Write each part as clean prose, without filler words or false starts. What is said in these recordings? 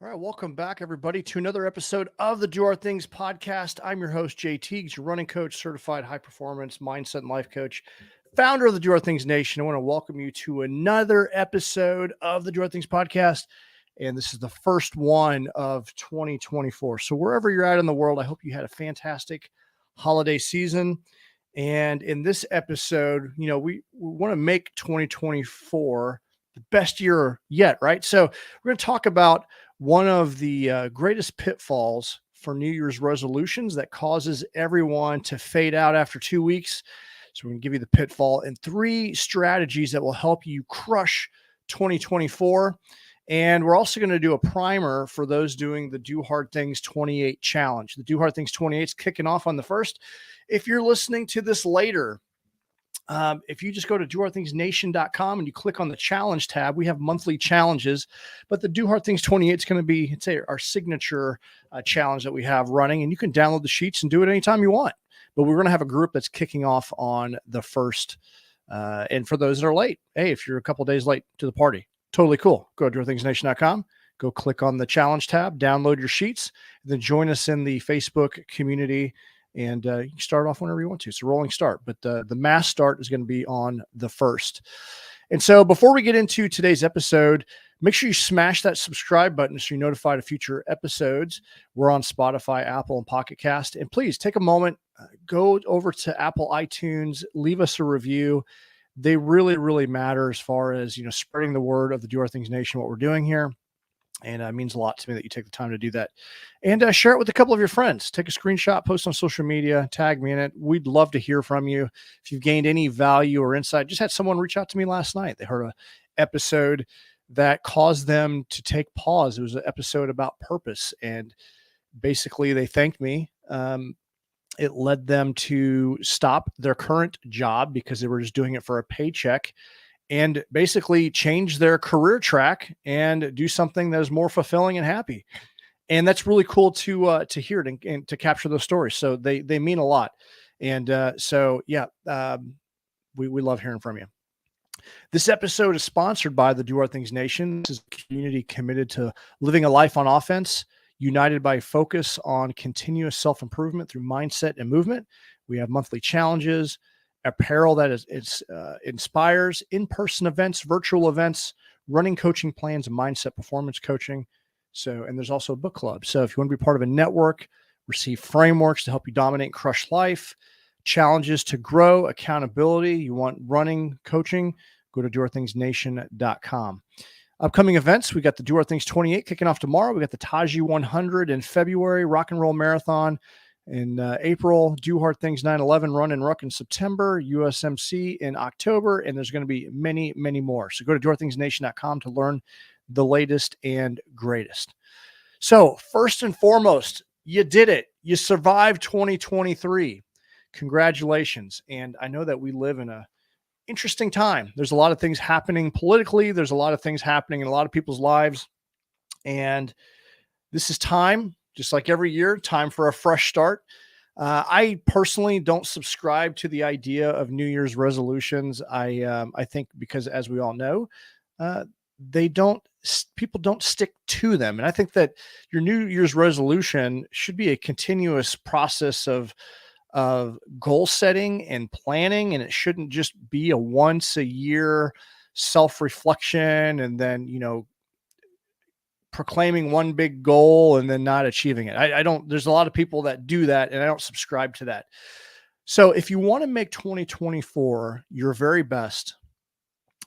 All right, welcome back, everybody, to another episode of the Do Our Things podcast. I'm your host, Jay Tiegs, your running coach, certified high performance mindset and life coach, founder of the Do Our Things Nation. I want to welcome you to another episode of the Do Our Things podcast, and this is the first one of 2024. So wherever you're at in the world, I hope you had a fantastic holiday season. And in this episode, we want to make 2024 the best year yet, right? So we're going to talk about one of the greatest pitfalls for New Year's resolutions that causes everyone to fade out after 2 weeks. So we're going to give you the pitfall and 3 strategies that will help you crush 2024. And we're also going to do a primer for those doing the Do Hard Things 28 challenge. The Do Hard Things 28 is kicking off on the 1st. If you're listening to this later, if you just go to dohardthingsnation.com and you click on the challenge tab, we have monthly challenges, but the Do Hard Things 28 is going to be, our signature challenge that we have running, and you can download the sheets and do it anytime you want. But we're going to have a group that's kicking off on the 1st. And for those that are late, hey, if you're a couple days late to the party, totally cool. Go to dohardthingsnation.com, go click on the challenge tab, download your sheets, and then join us in the Facebook community. And you can start off whenever you want to. It's a rolling start, but the mass start is going to be on the 1st. And so before we get into today's episode, make sure you smash that subscribe button so you're notified of future episodes. We're on Spotify, Apple, and Pocket Cast. And please take a moment, go over to Apple iTunes, leave us a review. They really, really matter as far as, spreading the word of the Do Our Things Nation, what we're doing here. And it means a lot to me that you take the time to do that. And share it with a couple of your friends. Take a screenshot, post on social media, tag me in it. We'd love to hear from you. If you've gained any value or insight, just had someone reach out to me last night. They heard an episode that caused them to take pause. It was an episode about purpose. And basically they thanked me. It led them to stop their current job because they were just doing it for a paycheck, and basically change their career track and do something that is more fulfilling and happy. And that's really cool to hear it and to capture those stories. So they mean a lot. And we love hearing from you. This episode is sponsored by the Do Our Things Nation. This is a community committed to living a life on offense, united by focus on continuous self-improvement through mindset and movement. We have monthly challenges, apparel that inspires, in-person events, virtual events, running coaching plans, and mindset performance coaching. So, and there's also a book club. So if you want to be part of a network, receive frameworks to help you dominate and crush life, challenges to grow, accountability, you want running coaching, go to doorthingsnation.com. Upcoming events, we got the Do Our Things 28 kicking off tomorrow. We got the Taji 100 in February, Rock and Roll Marathon in April, Do Hard Things 9/11 Run and Ruck in September, USMC in October, and there's going to be many, many more. So go to doorthingsnation.com to learn the latest and greatest. So first and foremost, you did it. You survived 2023. Congratulations. And I know that we live in a interesting time. There's a lot of things happening politically. There's a lot of things happening in a lot of people's lives. And this is time, just like every year, time for a fresh start. I personally don't subscribe to the idea of New Year's resolutions. I think because, as we all know, people don't stick to them. And I think that your New Year's resolution should be a continuous process of goal setting and planning. And it shouldn't just be a once a year self-reflection and then, proclaiming one big goal and then not achieving it. I don't, there's a lot of people that do that, and I don't subscribe to that. So if you want to make 2024 your very best,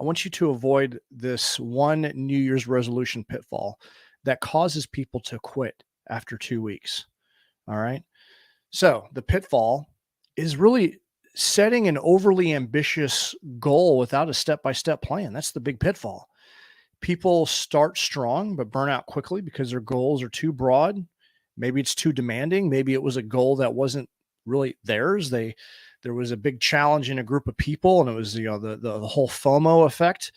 I want you to avoid this one New Year's resolution pitfall that causes people to quit after 2 weeks. All right. So the pitfall is really setting an overly ambitious goal without a step-by-step plan. That's the big pitfall. People start strong, but burn out quickly because their goals are too broad. Maybe it's too demanding. Maybe it was a goal that wasn't really theirs. There was a big challenge in a group of people, and it was, the whole FOMO effect.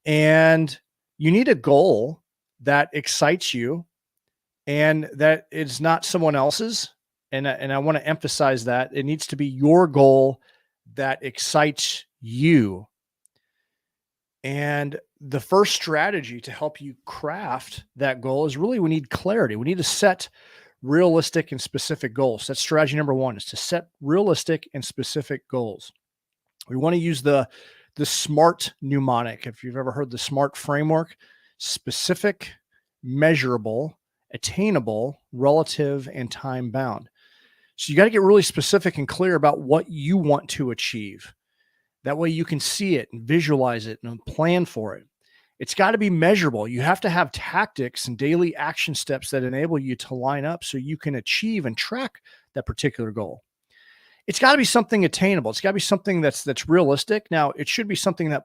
And you need a goal that excites you and that it's not someone else's. And I want to emphasize that it needs to be your goal that excites you. And the first strategy to help you craft that goal is really we need clarity. We need to set realistic and specific goals. That's strategy number one, is to set realistic and specific goals. We want to use the SMART mnemonic. If you've ever heard the SMART framework: specific, measurable, attainable, relative, and time bound. So you got to get really specific and clear about what you want to achieve. That way you can see it and visualize it and plan for it. It's got to be measurable. You have to have tactics and daily action steps that enable you to line up so you can achieve and track that particular goal. It's got to be something attainable. It's got to be something that's realistic. Now, it should be something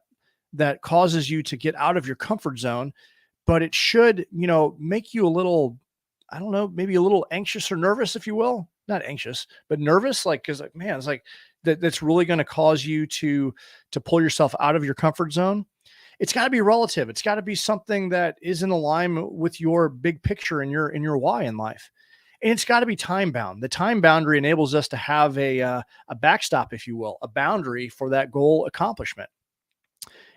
that causes you to get out of your comfort zone, but it should, make you a little, I don't know, maybe a little anxious or nervous, if you will. Not anxious, but nervous, because man, it's like that's really going to cause you to pull yourself out of your comfort zone. It's got to be relative. It's got to be something that is in alignment with your big picture and your why in life. And it's got to be time bound. The time boundary enables us to have a backstop, if you will, a boundary for that goal accomplishment.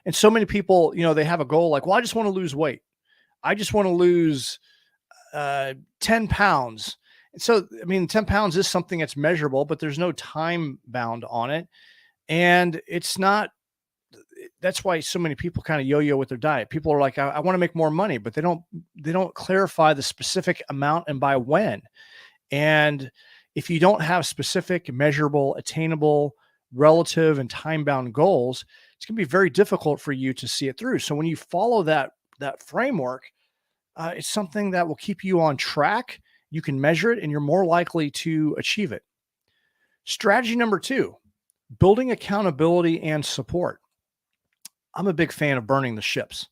And so many people, they have a goal like, well, I just want to lose weight. I just want to lose 10 pounds. And so, 10 pounds is something that's measurable, but there's no time bound on it. And that's why so many people kind of yo-yo with their diet. People are like, I want to make more money, but they don't clarify the specific amount and by when. And if you don't have specific, measurable, attainable, relative, and time-bound goals, it's going to be very difficult for you to see it through. So when you follow that framework, it's something that will keep you on track. You can measure it, and you're more likely to achieve it. Strategy number 2, building accountability and support. I'm a big fan of burning the ships,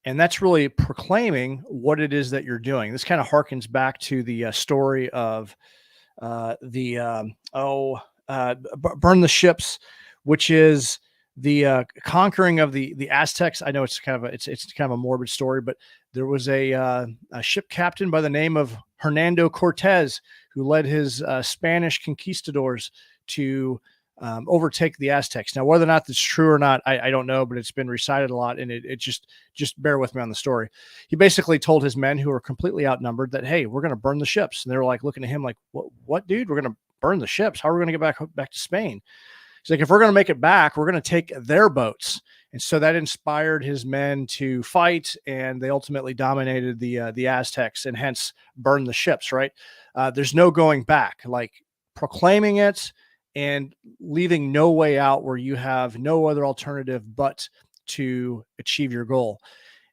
and that's really proclaiming what it is that you're doing. This kind of harkens back to the story of burn the ships, which is the conquering of the Aztecs. I know it's kind of a morbid story, but there was a ship captain by the name of Hernando Cortez who led his Spanish conquistadors to overtake the Aztecs. Now, whether or not that's true or not, I don't know, but it's been recited a lot, and it just bear with me on the story. He basically told his men, who were completely outnumbered, that, hey, we're going to burn the ships. And they were like looking at him like, what, dude? We're going to burn the ships? How are we going to get back to Spain? He's like, if we're going to make it back, we're going to take their boats. And so that inspired his men to fight, and they ultimately dominated the Aztecs, and hence burned the ships, right? There's no going back, like proclaiming it and leaving no way out where you have no other alternative but to achieve your goal.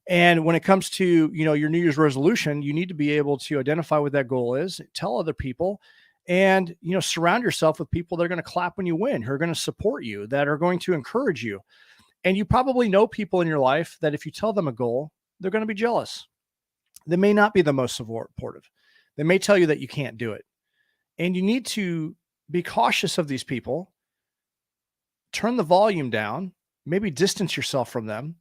And when it comes to, your New Year's resolution, you need to be able to identify what that goal is, tell other people, and, surround yourself with people that are going to clap when you win, who are going to support you, that are going to encourage you. And you probably know people in your life that if you tell them a goal, they're going to be jealous. They may not be the most supportive. They may tell you that you can't do it. And you need to be cautious of these people, turn the volume down, maybe distance yourself from them,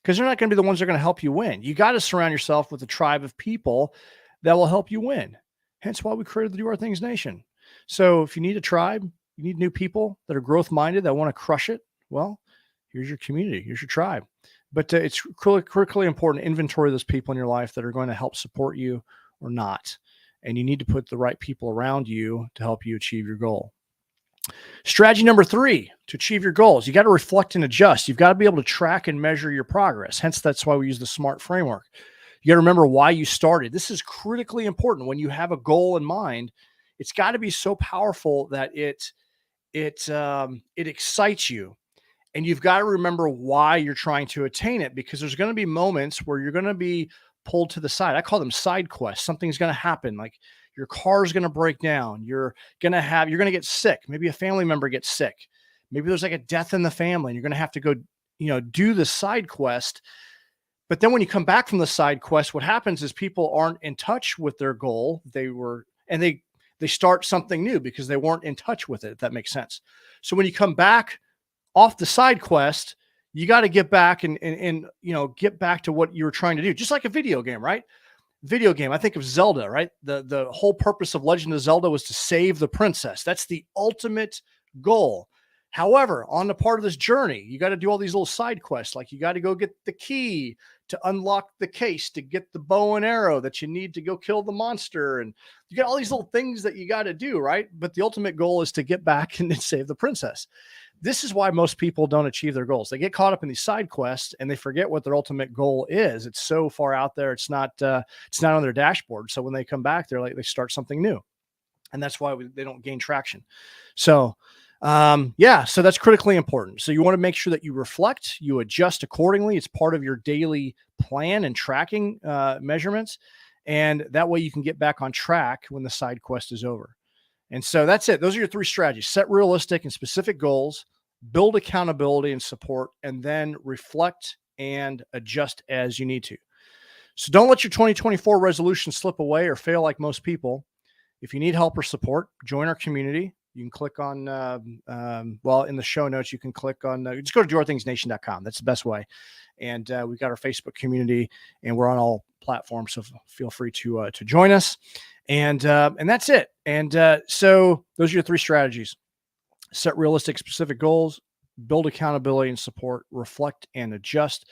because they're not going to be the ones that are going to help you win. You got to surround yourself with a tribe of people that will help you win. Hence why we created the Do Our Things Nation. So if you need a tribe, you need new people that are growth-minded, that want to crush it, well, here's your community, here's your tribe. But it's critically important to inventory those people in your life that are going to help support you or not. And you need to put the right people around you to help you achieve your goal. Strategy number 3 to achieve your goals: you got to reflect and adjust. You've got to be able to track and measure your progress. Hence, that's why we use the SMART framework. You got to remember why you started. This is critically important. When you have a goal in mind, it's got to be so powerful that it excites you. And you've got to remember why you're trying to attain it, because there's going to be moments where you're going to be pulled to the side. I call them side quests. Something's going to happen. Like your car's going to break down. You're going to get sick. Maybe a family member gets sick. Maybe there's like a death in the family and you're going to have to go, do the side quest. But then when you come back from the side quest, what happens is people aren't in touch with their goal. They start something new because they weren't in touch with it, if that makes sense. So when you come back off the side quest, you got to get back and get back to what you were trying to do. Just like a video game, right? Video game. I think of Zelda, right? The whole purpose of Legend of Zelda was to save the princess. That's the ultimate goal. However, on the part of this journey, you got to do all these little side quests. Like you got to go get the key to unlock the case, to get the bow and arrow that you need to go kill the monster. And you got all these little things that you got to do, right? But the ultimate goal is to get back and save the princess. This is why most people don't achieve their goals. They get caught up in these side quests and they forget what their ultimate goal is. It's so far out there. It's not on their dashboard. So when they come back, they start something new. And that's why they don't gain traction. So, so that's critically important. So you want to make sure that you reflect, you adjust accordingly. It's part of your daily plan and tracking measurements. And that way you can get back on track when the side quest is over. And so that's it. Those are your 3 strategies: set realistic and specific goals, build accountability and support, and then reflect and adjust as you need to. So don't let your 2024 resolution slip away or fail like most people. If you need help or support, join our community. You can click on, in the show notes, you can click on, just go to doorthingsnation.com. That's the best way. And we've got our Facebook community and we're on all platforms. So feel free to join us. And that's it. And so those are your 3 strategies: set realistic, specific goals, build accountability and support, reflect and adjust.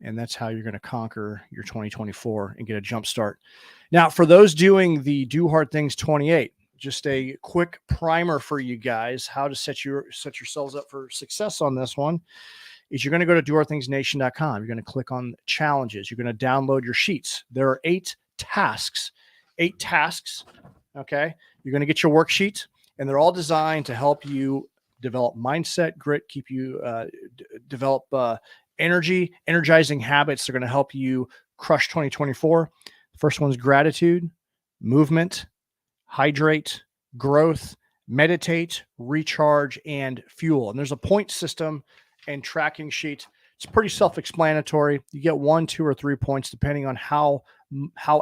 And that's how you're going to conquer your 2024 and get a jump start. Now, for those doing the Do Hard Things 28, just a quick primer for you guys, how to set yourselves up for success on this one is you're going to go to doorthingsnation.com. You're going to click on challenges. You're going to download your sheets. There are 8 tasks. Okay. You're going to get your worksheet and they're all designed to help you develop mindset, grit, keep you, develop, energizing habits. They're going to help you crush 2024. The first one is gratitude, movement, hydrate, growth, meditate, recharge, and fuel. And there's a point system and tracking sheet. It's pretty self-explanatory. You get 1, 2, or 3 points depending on how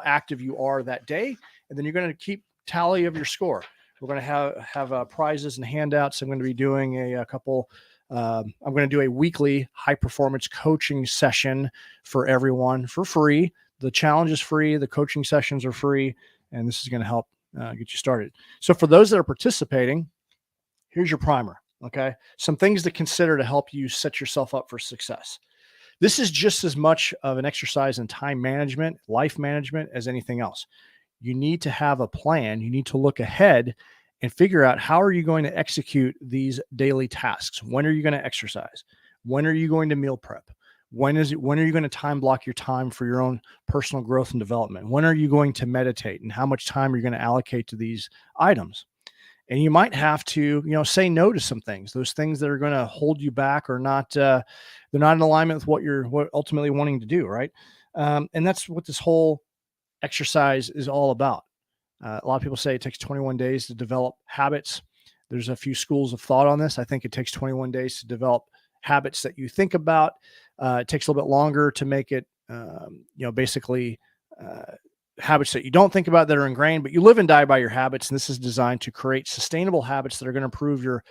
active you are that day. And then you're going to keep tally of your score. We're going to have prizes and handouts. I'm going to be doing a couple. I'm going to do a weekly high performance coaching session for everyone for free. The challenge is free. The coaching sessions are free. And this is going to help get you started. So for those that are participating, here's your primer. Okay. Some things to consider to help you set yourself up for success. This is just as much of an exercise in time management, life management as anything else. You need to have a plan. You need to look ahead and figure out how are you going to execute these daily tasks? When are you going to exercise? When are you going to meal prep? When are you going to time block your time for your own personal growth and development? When are you going to meditate, and how much time are you going to allocate to these items? And you might have to, say no to some things, those things that are going to hold you back or not, they're not in alignment with what you're ultimately wanting to do. Right. And that's what this whole exercise is all about. A lot of people say it takes 21 days to develop habits. There's a few schools of thought on this. I think it takes 21 days to develop habits that you think about. It takes a little bit longer to make it, habits that you don't think about that are ingrained, but you live and die by your habits. And this is designed to create sustainable habits that are going to improve your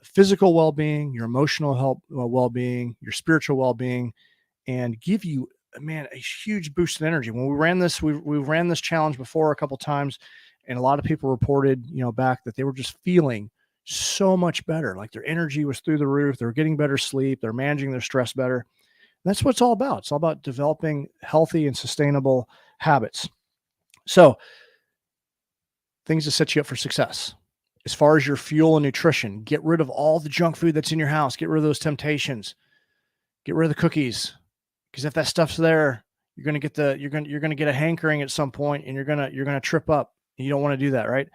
physical well-being, your emotional health, well-being, your spiritual well-being, and give you, a huge boost in energy. When we ran this, we ran this challenge before a couple of times, and a lot of people reported, back that they were just feeling so much better. Like their energy was through the roof. They were getting better sleep. They're managing their stress better. That's what it's all about. It's all about developing healthy and sustainable habits. So things to set you up for success. As far as your fuel and nutrition, get rid of all the junk food that's in your house. Get rid of those temptations. Get rid of the cookies. Because if that stuff's there, you're going to get a hankering at some point, and you're going to trip up. You don't want to do that, right?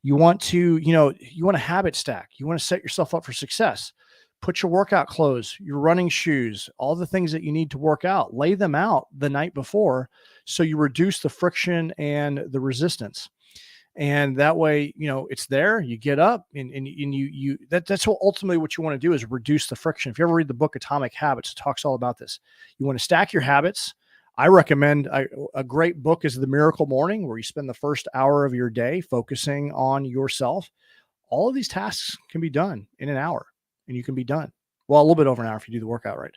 You want to, you want a habit stack. You want to set yourself up for success. Put your workout clothes, your running shoes, all the things that you need to work out, lay them out the night before so you reduce the friction and the resistance. And that way, it's there, you get up and that's what ultimately what you want to do is reduce the friction. If you ever read the book Atomic Habits, it talks all about this. You want to stack your habits. I recommend a great book is The Miracle Morning, where you spend the first hour of your day focusing on yourself. All of these tasks can be done in an hour, and you can be done. Well, a little bit over an hour if you do the workout right.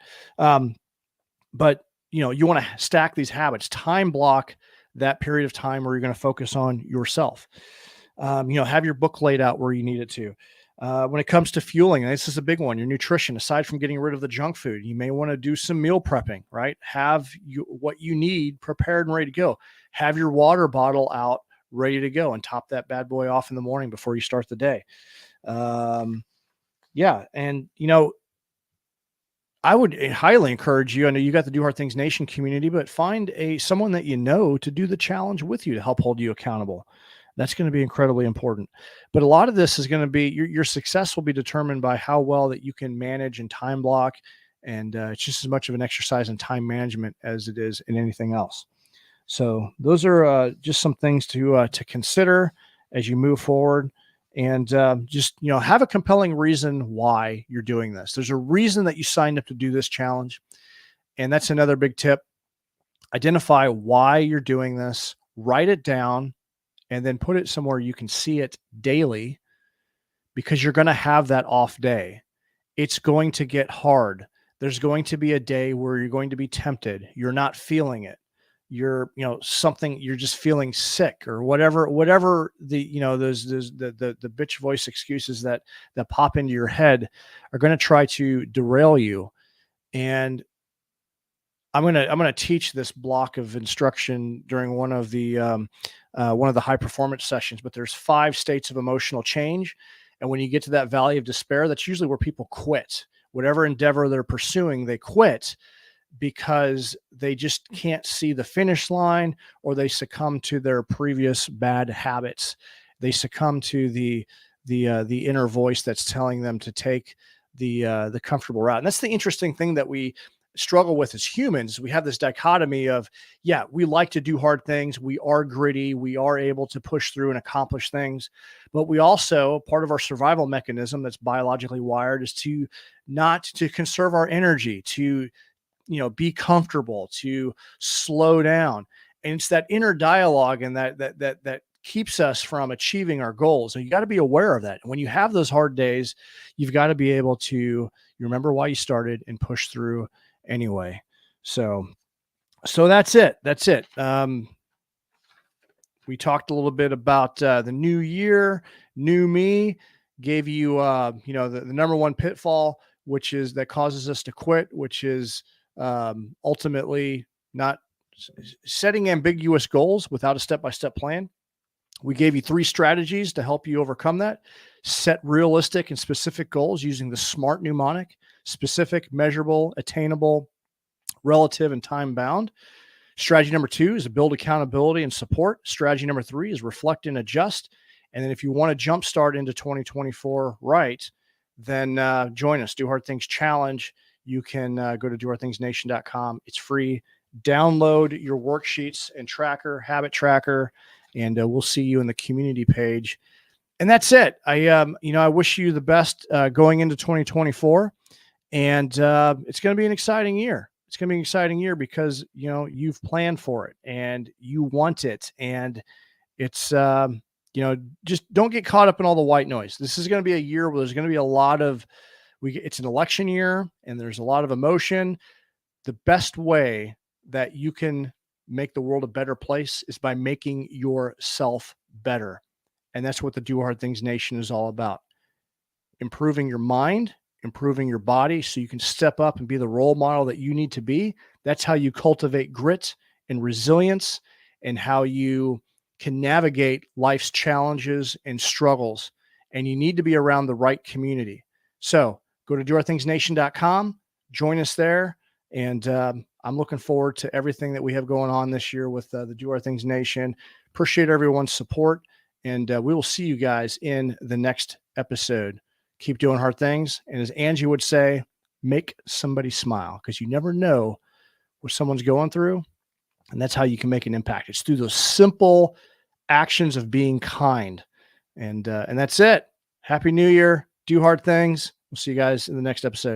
But you want to stack these habits, time block that period of time where you're going to focus on yourself. Have your book laid out where you need it to. When it comes to fueling, and this is a big one, your nutrition, aside from getting rid of the junk food, you may want to do some meal prepping, right? Have what you need prepared and ready to go. Have your water bottle out ready to go and top that bad boy off in the morning before you start the day. Yeah. And, I would highly encourage you. I know you got the Do Hard Things Nation community, but find someone that you know to do the challenge with you to help hold you accountable. That's going to be incredibly important. But a lot of this is going to be your success will be determined by how well that you can manage and time block. And it's just as much of an exercise in time management as it is in anything else. So those are just some things to consider as you move forward. And just, have a compelling reason why you're doing this. There's a reason that you signed up to do this challenge. And that's another big tip. Identify why you're doing this, write it down, and then put it somewhere you can see it daily, because you're going to have that off day. It's going to get hard. There's going to be a day where you're going to be tempted. You're not feeling it. You're just feeling sick or whatever the, those the bitch voice excuses that pop into your head are going to try to derail you. And I'm going to teach this block of instruction during one of the high performance sessions, but there's 5 states of emotional change. And when you get to that valley of despair, that's usually where people quit. Whatever endeavor they're pursuing, they quit because they just can't see the finish line, or they succumb to their previous bad habits. They succumb to the inner voice that's telling them to take the comfortable route. And that's the interesting thing that we struggle with as humans. We have this dichotomy of, we like to do hard things. We are gritty. We are able to push through and accomplish things, but we also, part of our survival mechanism that's biologically wired is to conserve our energy, to be comfortable, to slow down. And it's that inner dialogue and that keeps us from achieving our goals. And you got to be aware of that. And when you have those hard days, you've got to be able to remember why you started and push through anyway. So that's it. We talked a little bit about the new year, new me, gave you, the number one pitfall, which is that causes us to quit, which is ultimately not setting ambiguous goals without a step-by-step plan. We gave you 3 strategies to help you overcome that. Set realistic and specific goals using the SMART mnemonic: specific, measurable, attainable, relative, and time bound. Strategy number 2 is to build accountability and support. Strategy number 3 is reflect and adjust. And then if you want to jumpstart into 2024 right, then join us. Do Hard Things Challenge. You can go to dohardthingsnation.com. It's free. Download your worksheets and habit tracker, and we'll see you in the community page. And that's it. I wish you the best going into 2024, and it's going to be an exciting year. It's going to be an exciting year because, you've planned for it and you want it. And it's, just don't get caught up in all the white noise. This is going to be a year where there's going to be a lot of, it's an election year and there's a lot of emotion. The best way that you can make the world a better place is by making yourself better. And that's what the Do Hard Things Nation is all about. Improving your mind, improving your body so you can step up and be the role model that you need to be. That's how you cultivate grit and resilience, and how you can navigate life's challenges and struggles. And you need to be around the right community. So go to dohardthingsnation.com, join us there. And I'm looking forward to everything that we have going on this year with the Do Hard Things Nation. Appreciate everyone's support. And we will see you guys in the next episode. Keep doing hard things. And as Angie would say, make somebody smile, because you never know what someone's going through. And that's how you can make an impact. It's through those simple actions of being kind. And that's it. Happy New Year. Do hard things. We'll see you guys in the next episode.